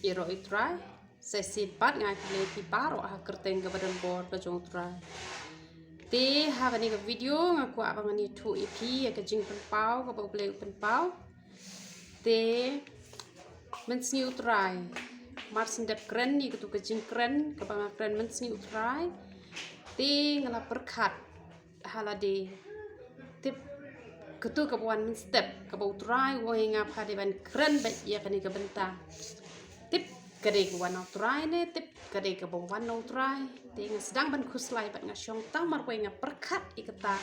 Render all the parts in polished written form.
iro itrai sesi pat ngai kle ki paro ha kerteng ke badan bor ke jong trai te ha bani ke video ngaku abang ni tu ipi ke jing pynpaw ke Blei U pynpaw te men sniu trai mar sendep keren ni ke tu ke jing keren ke bang keren men sniu trai te ngala perkat halade tip ketu ke buan men step ke bau trai wo ngap ha de ban keren ba ya ke ni ke benta tip kade ke wan trai ne tip kade ke bau wan trai te sedang ban kuslai bat ngasyong tang mar wo ngap perkat ikata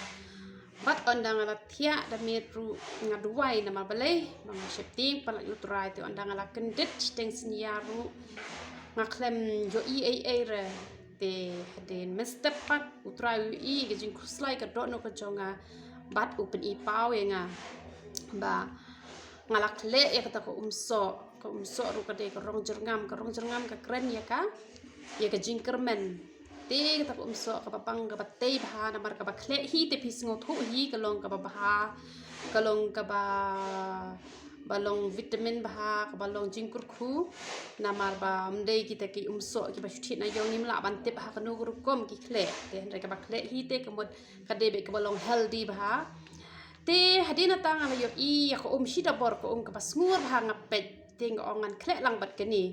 bat ondang ala tia da metru ngaduai na mabale mga shifting pala utrai te ondang ala kendit teng sinyaru ngaklem yo ea re te den mestep pat utrai i ke jing kuslai ke do no ke jonga bat upen i pau nga ba ngalak le ya kata ko umso ru kade ke rong jerngam ke keren ya ka ya ke jing kermen te kata ko umso ka papang ka batay bah na mar ka ba kle hi te pisngo thu hi kalong ka ba kalong ka ba balong vitamin bah ka balong jing kurku na mar ba mdei kita ki umso ki ba shuthi na yong nim la ban te bah kanu rukom ki kle te ndai ka ba kle hi te kemod kade be ka balong healthy bah te hadina tang ala yo I ko shida bor ko ka ba smur bah ngapet te ngongan kle lang bat keni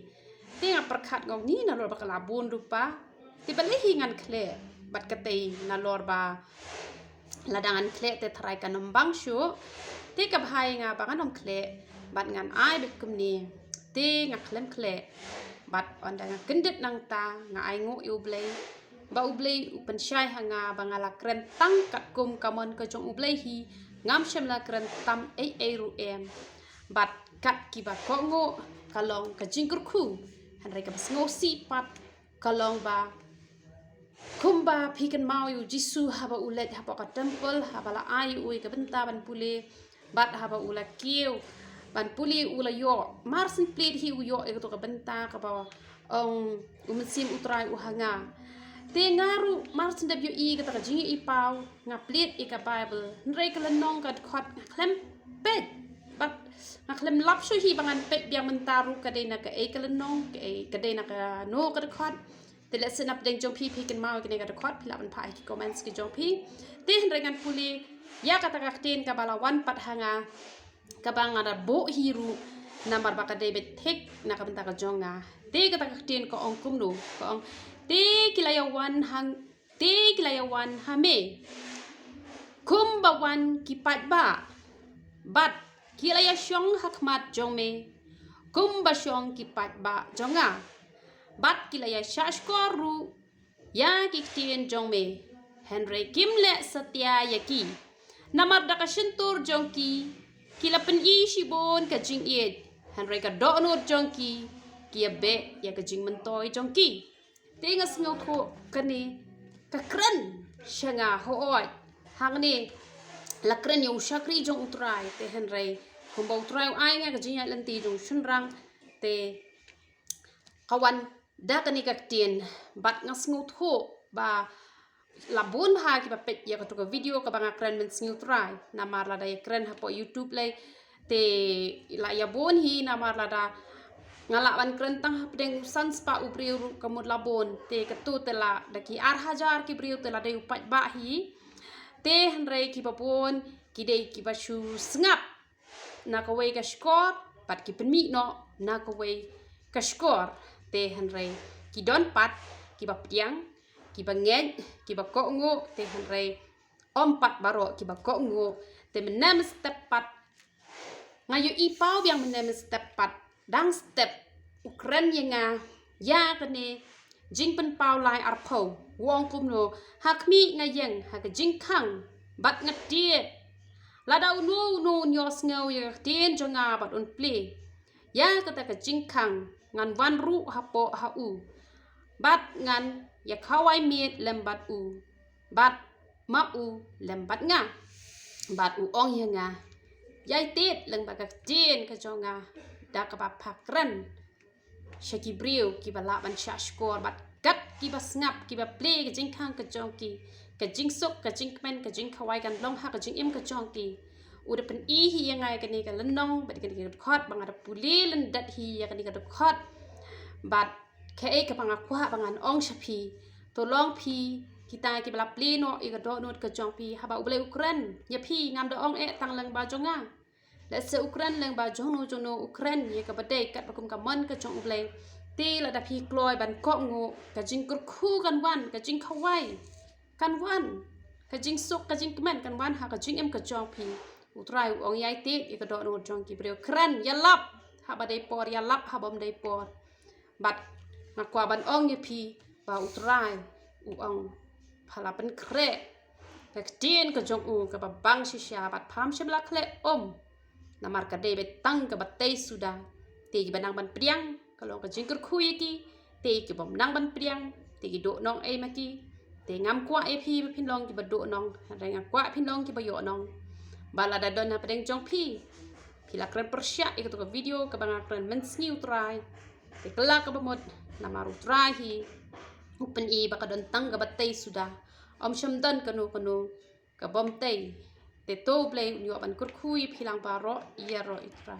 te ngaperkat ngong ni na lor ba kala bun rupa te balehi ngan kle bat katei na lor ba ladangan kle te tharai ka nombang shu te ka bhai nga ba nganom kle bat ngan ai bet kumni te ngaklem kle bat onda nga kendit nang ta nga ai ngo u Blei U pensyai hanga bangala kren tang kat kum kamon ke jong u Blei hi ngam shemla kren tam ai ru em bat kat ki ba ko ngo kalong ka jingkur khu hanrai ka basngo si pat kalong ba kumba pikan mau yu jisu haba ulet haba ka temple haba la ai ui ka benta ban pule bat haba ula kieu ban puli ula yo marsin plate hi u yo e to ka benta ka ba umsim utrai u hanga te ngaru marsin deb yo I ka ta jingi I pau nga plate I ka bible nrei ka lenong ka khot klem pet bat nga klem lap shu hi bangan pet biang mentaru ka de na ka e ka lenong ka de na ka no ka khot te lesson up deng jong pi kan mau kene ka khot pila ban pai ki comments ki jong pi te rengan puli ya kata ka ten ka balawan pat hanga ka banga da bo hiru nambar baka debit tek na ka benta ka jonga te kata ka ten ko ong kumnu ko ong te kilayawan hame kumbawan kipat ba bat kilaya syong hakmat jongme kumba syong kipat ba jonga bat kilaya shashkoru ya kiktien jongme Henry Kimle Satya Yaki namar daka shentur jongki kila pen I shibon ka jing iet Henry ka donut jongki kia be ya ka jing mentoy jongki tingas ngau kani ka kren shanga hooi hang ni la kren yo shakri jong utrai te Henry kumba utrai ai nga ka jing lanti jong shunrang te kawan da kani ka tien bat ngas ngau ba labun ha ki pet ya ka video ka banga kren men sniu try namar la da kren ha po YouTube le te la ya bon hi namar la da ngala ban kren tang pedeng sans pa ubriu kamut labon te ketu te la da ki ar hajar ki briu te la de upat ba hi te hanrei ki papon ki de ki bashu sngap na ka wei ka skor pat ki penmi no na ka wei ka skor te hanrei ki don pat ki bap tiang ki bangen ki ba ko ngo te hanrei pat baro ki ba ko ngo te menem step pat ngayo I pau biang menem step pat dang step ukren yenga ya kene jing pynpaw lai arpo wong kumno hakmi ngayeng hak jing khang bat ngatiet lada unu nyos ngau ya ten jonga bat on play ya kata ka jing khang ngan wan ru hapo ha u bat ngan ya khawai miet lembat u bat ma u lembat nga bat u ong ya nga yai tet leng ba ka ten ka jonga da ka ba pakran shaki brio ki ba la ban sha skor bat gat ki ba snap ki ba play ka jing khang ka jongki ka jing sok ka jing kmen ka jing khawai kan long ha ka jing im ka jongki udah pen I hi yang ngai ka ni ka lenong bat ka ni ka khot bang ada puli lendat hi ya ka ni ka khot But ke ke pangakwa bangan ong shapi to long pi kita ki bla plino i ga do not ke jong pi haba Blei Ukraine ya pi ngam do ong tang leng ba jonga la se Ukraine leng ba jong no Ukraine ye ka bade kat bakum ka mon ke jong Blei ti la da pi kloi ban ko ngo ka jing kur khu kan wan ka jing khawai kan wan ka jing sok ka jing kmen kan wan ha ka jing em ka jong pi utrai ong yai ti ye ka do no jong ki Blei Ukraine ya lap haba dei por ya lap habom dei por bat ngakwa ban ong ye pi ba utrai ong palapan kre Kaktin ke jong ke babang shisha bat pam shebla kle namar ka de betang ke batay sudah ti banang ban priang kalau ke jingkur khuy ki ti ke bom nang ban priang ti do nong e maki ti ngam kwa e phin long ki bado nong reng kwa phin long ki bayo nong bala da don na pedeng jong pi la kren persya e ke video ke bang kren mensni utrai ti kelak ke bemot namar utrai hi upen i baka don tang ke batay sudah shamdan kanu ka bom tay te to Blei nyo ban kur khui philang paro iya ro itra